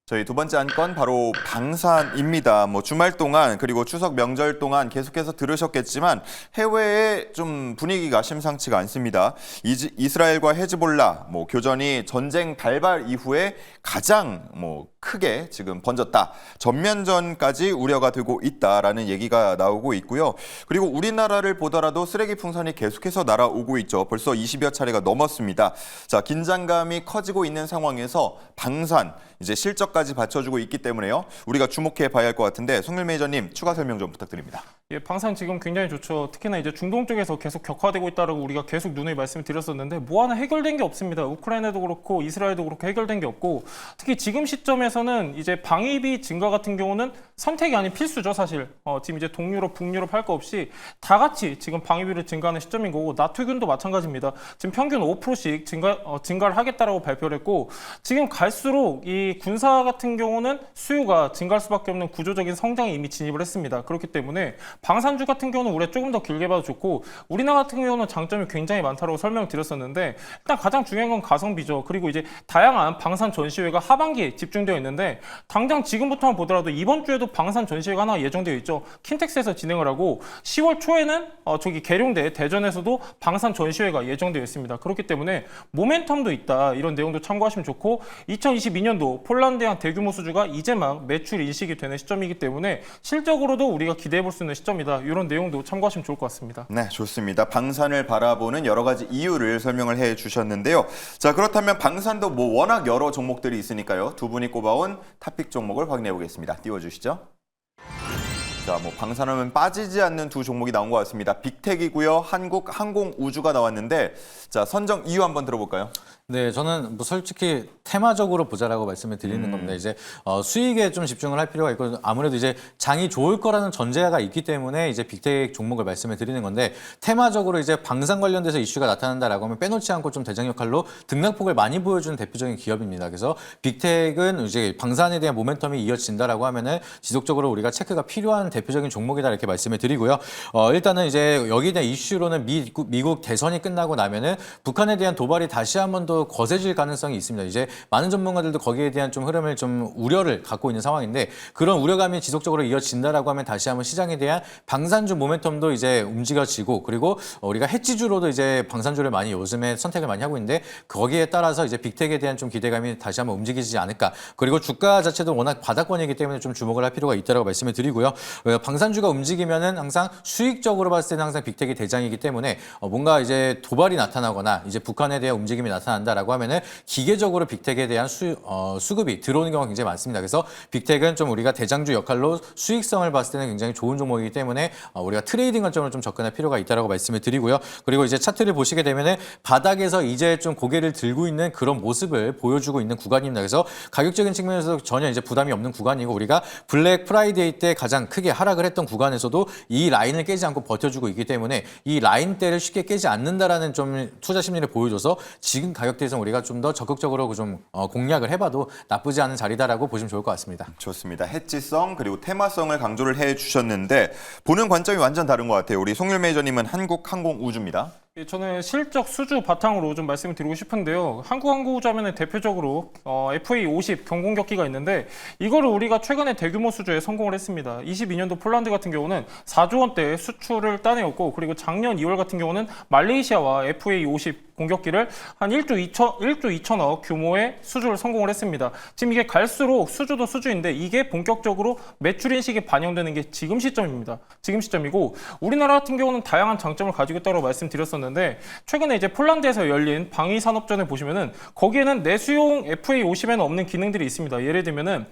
저희 두 번째 안건 바로 방산입니다. 주말 동안 그리고 추석 명절 동안 계속해서 들으셨겠지만 해외의 좀 분위기가 심상치가 않습니다. 이스라엘과 헤즈볼라 교전이 전쟁 발발 이후에 가장 크게 지금 번졌다. 전면전까지 우려가 되고 있다라는 얘기가 나오고 있고요. 그리고 우리나라를 보더라도 쓰레기 풍선이 계속해서 날아오고 있죠. 벌써 20여 차례가 넘었습니다. 자, 긴장감이 커지고 있는 상황에서 방산 이제 실적까지 받쳐주고 있기 때문에요. 우리가 주목해 봐야 할 것 같은데 송일 매니저님 추가 설명 좀 부탁드립니다. 예, 방산 지금 굉장히 좋죠. 특히나 이제 중동 쪽에서 계속 격화되고 있다라고 우리가 계속 누누이 말씀드렸었는데 뭐 하나 해결된 게 없습니다. 우크라이나도 그렇고 이스라엘도 그렇고 해결된 게 없고 특히 지금 시점에서는 이제 방위비 증가 같은 경우는 선택이 아닌 필수죠, 사실. 지금 이제 동유럽, 북유럽 할 거 없이 다 같이 지금 방위비를 증가하는 시점인 거고 나토균도 마찬가지입니다. 지금 평균 5%씩 증가를 하겠다라고 발표를 했고 지금 갈수록 이 군사 같은 경우는 수요가 증가할 수밖에 없는 구조적인 성장에 이미 진입을 했습니다. 그렇기 때문에 방산주 같은 경우는 우리가 조금 더 길게 봐도 좋고 우리나라 같은 경우는 장점이 굉장히 많다고 설명을 드렸었는데 일단 가장 중요한 건 가성비죠. 그리고 이제 다양한 방산 전시회가 하반기에 집중되어 있는데 당장 지금부터만 보더라도 이번 주에도 방산 전시회가 하나 예정되어 있죠. 킨텍스에서 진행을 하고 10월 초에는 저기 계룡대 대전에서도 방산 전시회가 예정되어 있습니다. 그렇기 때문에 모멘텀도 있다. 이런 내용도 참고하시면 좋고 2022년도 폴란드양 대규모 수주가 이제 막 매출 인식이 되는 시점이기 때문에 실적으로도 우리가 기대해 볼 수 있는 시점이다. 이런 내용도 참고하시면 좋을 것 같습니다. 네, 좋습니다. 방산을 바라보는 여러 가지 이유를 설명을 해 주셨는데요. 자, 그렇다면 방산도 워낙 여러 종목들이 있으니까요. 두 분이 꼽아온 탑픽 종목을 확인해 보겠습니다. 띄워주시죠. 자, 방산하면 빠지지 않는 두 종목이 나온 것 같습니다. 빅텍이고요. 한국항공우주가 나왔는데 자, 선정 이유 한번 들어볼까요? 네, 저는 솔직히 테마적으로 보자라고 말씀을 드리는 겁니다. 이제 수익에 좀 집중을 할 필요가 있고 아무래도 이제 장이 좋을 거라는 전제가 있기 때문에 이제 빅텍 종목을 말씀을 드리는 건데 테마적으로 이제 방산 관련돼서 이슈가 나타난다라고 하면 빼놓지 않고 좀 대장 역할로 등락폭을 많이 보여주는 대표적인 기업입니다. 그래서 빅텍은 이제 방산에 대한 모멘텀이 이어진다라고 하면은 지속적으로 우리가 체크가 필요한 대표적인 종목이다 이렇게 말씀을 드리고요. 일단은 이제 여기에 대한 이슈로는 미국 대선이 끝나고 나면은 북한에 대한 도발이 다시 한 번 더 거세질 가능성이 있습니다. 이제 많은 전문가들도 거기에 대한 좀 흐름을 좀 우려를 갖고 있는 상황인데 그런 우려감이 지속적으로 이어진다라고 하면 다시 한번 시장에 대한 방산주 모멘텀도 이제 움직여지고 그리고 우리가 해지주로도 이제 방산주를 많이 요즘에 선택을 많이 하고 있는데 거기에 따라서 이제 빅텍에 대한 좀 기대감이 다시 한번 움직이지 않을까. 그리고 주가 자체도 워낙 바닥권이기 때문에 좀 주목을 할 필요가 있다라고 말씀을 드리고요. 방산주가 움직이면은 항상 수익적으로 봤을 때는 항상 빅텍이 대장이기 때문에 뭔가 이제 도발이 나타나거나 이제 북한에 대한 움직임이 나타난다라고 하면은 기계적으로 빅텍에 대한 수급이 들어오는 경우가 굉장히 많습니다. 그래서 빅텍은 좀 우리가 대장주 역할로 수익성을 봤을 때는 굉장히 좋은 종목이기 때문에 우리가 트레이딩 관점으로 좀 접근할 필요가 있다라고 말씀을 드리고요. 그리고 이제 차트를 보시게 되면은 바닥에서 이제 좀 고개를 들고 있는 그런 모습을 보여주고 있는 구간입니다. 그래서 가격적인 측면에서 전혀 이제 부담이 없는 구간이고 우리가 블랙 프라이데이 때 가장 크게 하락을 했던 구간에서도 이 라인을 깨지 않고 버텨주고 있기 때문에 이 라인대를 쉽게 깨지 않는다라는 좀 투자 심리를 보여줘서 지금 가격대에서 우리가 좀 더 적극적으로 좀 공략을 해봐도 나쁘지 않은 자리다라고 보시면 좋을 것 같습니다. 좋습니다. 해지성 그리고 테마성을 강조를 해주셨는데 보는 관점이 완전 다른 것 같아요. 우리 송일 매니저님은 한국항공우주입니다. 저는 실적 수주 바탕으로 좀 말씀을 드리고 싶은데요. 한국항공우주 하면은 대표적으로 FA50 경공격기가 있는데 이거를 우리가 최근에 대규모 수주에 성공을 했습니다. 22년도 폴란드 같은 경우는 4조 원대 수출을 따내었고 그리고 작년 2월 같은 경우는 말레이시아와 FA50 공격기를 한 1조 2천억 규모의 수주를 성공을 했습니다. 지금 이게 갈수록 수주도 수주인데 이게 본격적으로 매출 인식에 반영되는 게 지금 시점입니다. 지금 시점이고 우리나라 같은 경우는 다양한 장점을 가지고 있다고 말씀드렸었는데 최근에 이제 폴란드에서 열린 방위산업전을 보시면은 거기에는 내수용 FA50에는 없는 기능들이 있습니다. 예를 들면은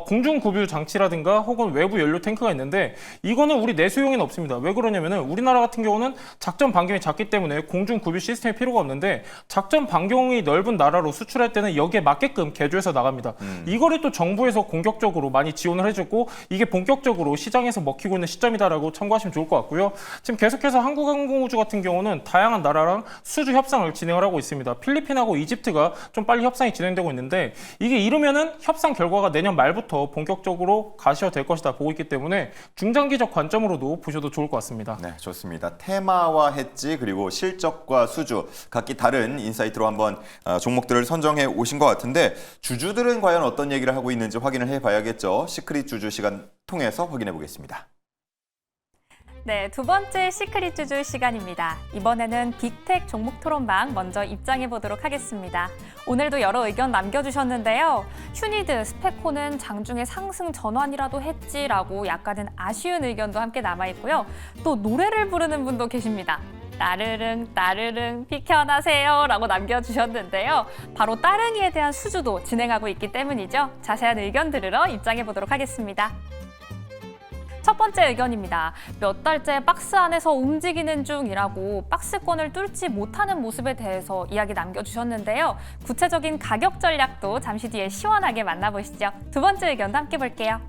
공중급유 장치라든가 혹은 외부 연료 탱크가 있는데 이거는 우리 내수용에는 없습니다. 왜 그러냐면은 우리나라 같은 경우는 작전 반경이 작기 때문에 공중급유 시스템이 필요가 없는데 작전 반경이 넓은 나라로 수출할 때는 여기에 맞게끔 개조해서 나갑니다. 이거를 또 정부에서 공격적으로 많이 지원을 해주고 이게 본격적으로 시장에서 먹히고 있는 시점이다라고 참고하시면 좋을 것 같고요. 지금 계속해서 한국항공우주 같은 경우는 다양한 나라랑 수주 협상을 진행을 하고 있습니다. 필리핀하고 이집트가 좀 빨리 협상이 진행되고 있는데 이게 이르면은 협상 결과가 내년 말부터 본격적으로 가시화될 것이다 보고 있기 때문에 중장기적 관점으로도 보셔도 좋을 것 같습니다. 네, 좋습니다. 테마와 엣지 그리고 실적과 수주 각기 다른 인사이트로 한번 종목들을 선정해 오신 것 같은데 주주들은 과연 어떤 얘기를 하고 있는지 확인을 해봐야겠죠. 시크릿 주주 시간 통해서 확인해 보겠습니다. 네, 두 번째 시크릿 주주 시간입니다. 이번에는 빅텍 종목 토론방 먼저 입장해 보도록 하겠습니다. 오늘도 여러 의견 남겨주셨는데요. 휴니드, 스페코는 장중에 상승 전환이라도 했지라고 약간은 아쉬운 의견도 함께 남아있고요. 또 노래를 부르는 분도 계십니다. 따르릉 따르릉 비켜나세요 라고 남겨주셨는데요. 바로 따릉이에 대한 수주도 진행하고 있기 때문이죠. 자세한 의견 들으러 입장해 보도록 하겠습니다. 첫 번째 의견입니다. 몇 달째 박스 안에서 움직이는 중이라고 박스권을 뚫지 못하는 모습에 대해서 이야기 남겨주셨는데요. 구체적인 가격 전략도 잠시 뒤에 시원하게 만나보시죠. 두 번째 의견도 함께 볼게요.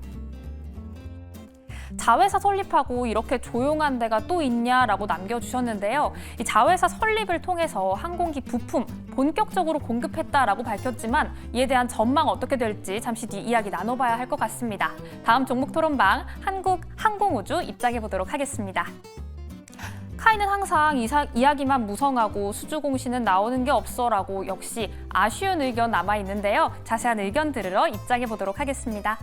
자회사 설립하고 이렇게 조용한 데가 또 있냐라고 남겨주셨는데요. 이 자회사 설립을 통해서 항공기 부품 본격적으로 공급했다라고 밝혔지만 이에 대한 전망 어떻게 될지 잠시 뒤 이야기 나눠봐야 할 것 같습니다. 다음 종목 토론방 한국항공우주 입장해 보도록 하겠습니다. 카이는 항상 이야기만 무성하고 수주 공시는 나오는 게 없어라고 역시 아쉬운 의견 남아있는데요. 자세한 의견 들으러 입장해 보도록 하겠습니다.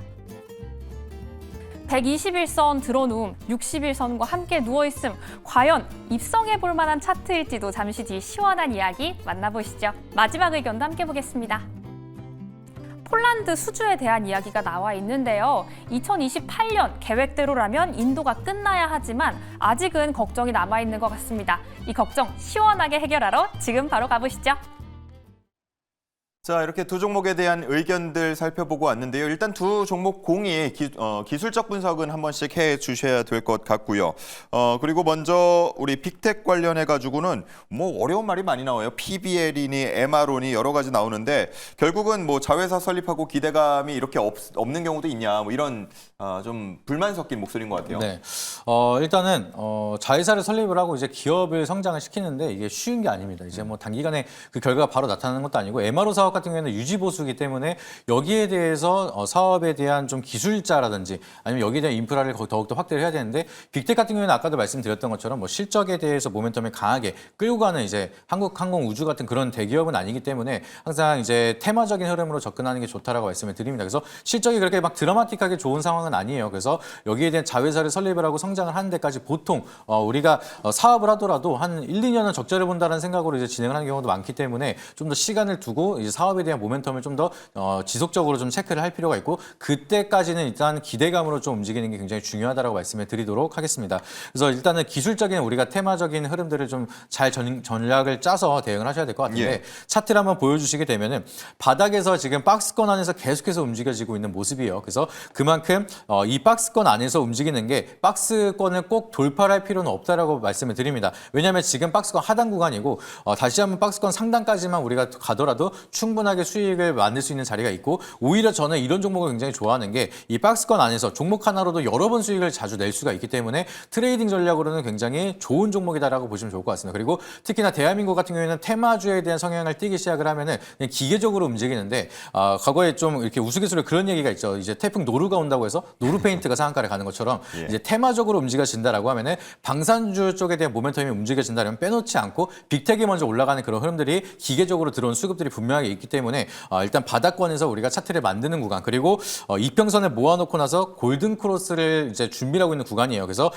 121선 들어누움, 61선과 함께 누워있음, 과연 입성해 볼 만한 차트일지도 잠시 뒤 시원한 이야기 만나보시죠. 마지막 의견도 함께 보겠습니다. 폴란드 수주에 대한 이야기가 나와 있는데요. 2028년 계획대로라면 인도가 끝나야 하지만 아직은 걱정이 남아있는 것 같습니다. 이 걱정 시원하게 해결하러 지금 바로 가보시죠. 자, 이렇게 두 종목에 대한 의견들 살펴보고 왔는데요. 일단 두 종목 공이 기술적 분석은 한 번씩 해 주셔야 될 것 같고요. 그리고 먼저 우리 빅텍 관련해 가지고는 뭐 어려운 말이 많이 나와요. PBL이니 MRO니 여러 가지 나오는데 결국은 뭐 자회사 설립하고 기대감이 이렇게 없는 경우도 있냐 뭐 이런 좀 불만 섞인 목소리인 것 같아요. 네, 일단은 자회사를 설립을 하고 이제 기업을 성장을 시키는데 이게 쉬운 게 아닙니다. 이제 뭐 단기간에 그 결과가 바로 나타나는 것도 아니고 MRO 사업 같은 경우에는 유지 보수이기 때문에 여기에 대해서 사업에 대한 좀 기술자라든지 아니면 여기에 대한 인프라를 더욱더 확대를 해야 되는데 빅텍 같은 경우에는 아까도 말씀드렸던 것처럼 뭐 실적에 대해서 모멘텀을 강하게 끌고 가는 이제 한국항공우주 같은 그런 대기업은 아니기 때문에 항상 이제 테마적인 흐름으로 접근하는 게 좋다라고 말씀을 드립니다. 그래서 실적이 그렇게 막 드라마틱하게 좋은 상황은 아니에요. 그래서 여기에 대한 자회사를 설립을 하고 성장을 하는 데까지 보통 우리가 사업을 하더라도 한 1, 2년은 적자를 본다는 생각으로 이제 진행을 하는 경우도 많기 때문에 좀 더 시간을 두고 이제 사업에 대한 모멘텀을 좀 더 지속적으로 좀 체크를 할 필요가 있고 그때까지는 일단 기대감으로 좀 움직이는 게 굉장히 중요하다라고 말씀을 드리도록 하겠습니다. 그래서 일단은 기술적인 우리가 테마적인 흐름들을 좀 잘 전략을 짜서 대응을 하셔야 될 것 같은데 예. 차트를 한번 보여주시게 되면은 바닥에서 지금 박스권 안에서 계속해서 움직여지고 있는 모습이에요. 그래서 그만큼 이 박스권 안에서 움직이는 게 박스권을 꼭 돌파를 할 필요는 없다라고 말씀을 드립니다. 왜냐하면 지금 박스권 하단 구간이고 다시 한번 박스권 상단까지만 우리가 가더라도 충분하게 수익을 만들 수 있는 자리가 있고 오히려 저는 이런 종목을 굉장히 좋아하는 게 이 박스권 안에서 종목 하나로도 여러 번 수익을 자주 낼 수가 있기 때문에 트레이딩 전략으로는 굉장히 좋은 종목이다라고 보시면 좋을 것 같습니다. 그리고 특히나 대한민국 같은 경우에는 테마주에 대한 성향을 띠기 시작을 하면은 그냥 기계적으로 움직이는데 과거에 좀 이렇게 우스갯소리로 그런 얘기가 있죠. 이제 태풍 노루가 온다고 해서 노루 페인트가 상한가를 가는 것처럼 예. 이제 테마적으로 움직여진다라고 하면은 방산주 쪽에 대한 모멘텀이 움직여진다면 빼놓지 않고 빅텍이 먼저 올라가는 그런 흐름들이 기계적으로 들어온 수급들이 분명하게 있기 때문에 일단 바닥권에서 우리가 차트를 만드는 구간 그리고 이평선을 모아놓고 나서 골든 크로스를 이제 준비를 하고 있는 구간이에요. 그래서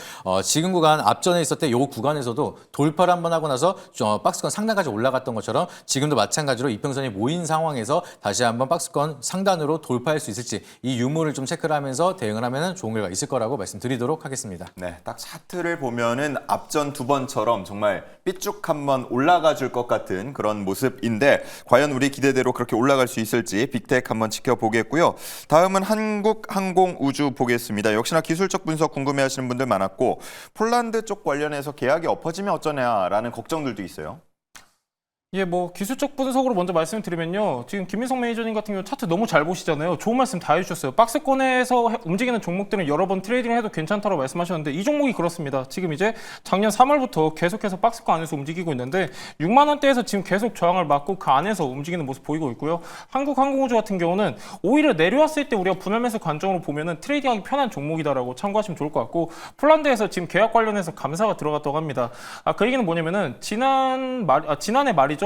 지금 구간 앞전에 있었을 때 이 구간에서도 돌파를 한번 하고 나서 박스권 상단까지 올라갔던 것처럼 지금도 마찬가지로 이평선이 모인 상황에서 다시 한번 박스권 상단으로 돌파할 수 있을지 이 유무를 좀 체크를 하면서 대응을 하면 좋은 결과 있을 거라고 말씀드리도록 하겠습니다. 네, 딱 차트를 보면은 앞전 두 번처럼 정말 삐쭉 한번 올라가 줄 것 같은 그런 모습인데 과연 우리 기대대로 그렇게 올라갈 수 있을지 빅텍 한번 지켜보겠고요. 다음은 한국항공우주 보겠습니다. 역시나 기술적 분석 궁금해하시는 분들 많았고 폴란드 쪽 관련해서 계약이 엎어지면 어쩌냐라는 걱정들도 있어요. 예, 뭐 기술적 분석으로 먼저 말씀드리면요. 지금 김민성 매니저님 같은 경우 차트 너무 잘 보시잖아요. 좋은 말씀 다 해주셨어요. 박스권에서 움직이는 종목들은 여러 번 트레이딩을 해도 괜찮다고 말씀하셨는데 이 종목이 그렇습니다. 지금 이제 작년 3월부터 계속해서 박스권 안에서 움직이고 있는데 6만 원대에서 지금 계속 저항을 맞고 그 안에서 움직이는 모습 보이고 있고요. 한국항공우주 같은 경우는 오히려 내려왔을 때 우리가 분할 매수 관점으로 보면은 트레이딩하기 편한 종목이다라고 참고하시면 좋을 것 같고 폴란드에서 지금 계약 관련해서 감사가 들어갔다고 합니다. 그 얘기는 뭐냐면은 지난해 말이죠.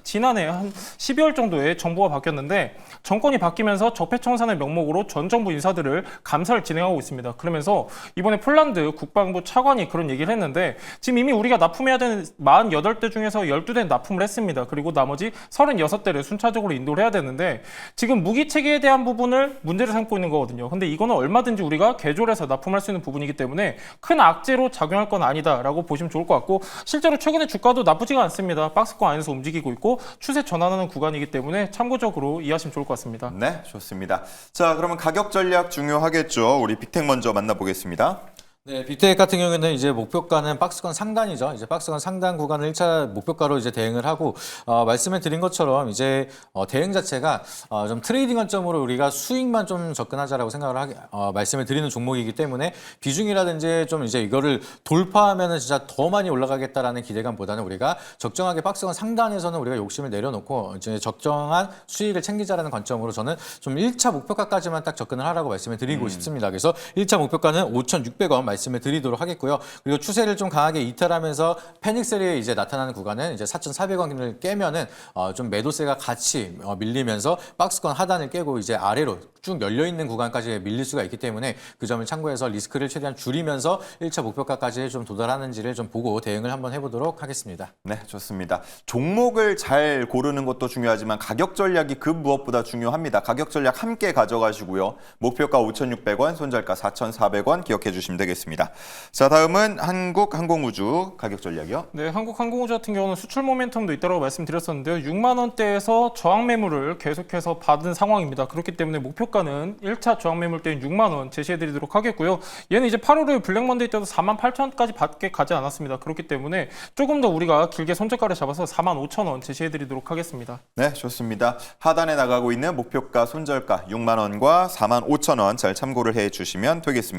지난해 한 12월 정도에 정부가 바뀌었는데 정권이 바뀌면서 적폐청산의 명목으로 전 정부 인사들을 감사를 진행하고 있습니다. 그러면서 이번에 폴란드 국방부 차관이 그런 얘기를 했는데 지금 이미 우리가 납품해야 되는 48대 중에서 12대 납품을 했습니다. 그리고 나머지 36대를 순차적으로 인도를 해야 되는데 지금 무기 체계에 대한 부분을 문제를 삼고 있는 거거든요. 근데 이거는 얼마든지 우리가 개조해서 납품할 수 있는 부분이기 때문에 큰 악재로 작용할 건 아니다라고 보시면 좋을 것 같고 실제로 최근에 주가도 나쁘지가 않습니다. 박스권 안에서 움직이고 있고 추세 전환하는 구간이기 때문에 참고적으로 이해하시면 좋을 것 같습니다. 네, 좋습니다. 자, 그러면 가격 전략 중요하겠죠. 우리 빅텍 먼저 만나보겠습니다. 네, 빅텍 같은 경우에는 이제 목표가는 박스권 상단이죠. 이제 박스권 상단 구간을 1차 목표가로 이제 대응을 하고, 말씀을 드린 것처럼 이제 대응 자체가 좀 트레이딩 관점으로 우리가 수익만 좀 접근하자라고 생각을 말씀을 드리는 종목이기 때문에 비중이라든지 좀 이제 이거를 돌파하면은 진짜 더 많이 올라가겠다라는 기대감보다는 우리가 적정하게 박스권 상단에서는 우리가 욕심을 내려놓고 이제 적정한 수익을 챙기자라는 관점으로 저는 좀 1차 목표가까지만 딱 접근을 하라고 말씀을 드리고 싶습니다. 그래서 1차 목표가는 5,600원 말씀을 드리도록 하겠고요. 그리고 추세를 좀 강하게 이탈하면서 패닉셀이 이제 나타나는 구간은 이제 4,400원을 깨면은 좀 매도세가 같이 밀리면서 박스권 하단을 깨고 이제 아래로 쭉 열려 있는 구간까지 밀릴 수가 있기 때문에 그 점을 참고해서 리스크를 최대한 줄이면서 1차 목표가까지 좀 도달하는지를 좀 보고 대응을 한번 해보도록 하겠습니다. 네, 좋습니다. 종목을 잘 고르는 것도 중요하지만 가격 전략이 그 무엇보다 중요합니다. 가격 전략 함께 가져가시고요. 목표가 5,600원, 손절가 4,400원 기억해 주시면 되겠습니다. 자, 다음은 한국항공우주 가격 전략이요. 네, 한국항공우주 같은 경우는 수출 모멘텀도 있다고 말씀드렸었는데요. 6만 원대에서 저항 매물을 계속해서 받은 상황입니다. 그렇기 때문에 목표가는 1차 저항 매물대인 6만 원 제시해드리도록 하겠고요. 얘는 이제 8월에 블랙먼데이 때도 4만 8천 원까지 받게 가지 않았습니다. 그렇기 때문에 조금 더 우리가 길게 손절가를 잡아서 4만 5천 원 제시해드리도록 하겠습니다. 네, 좋습니다. 하단에 나가고 있는 목표가 손절가 6만 원과 4만 5천 원 잘 참고를 해 주시면 되겠습니다.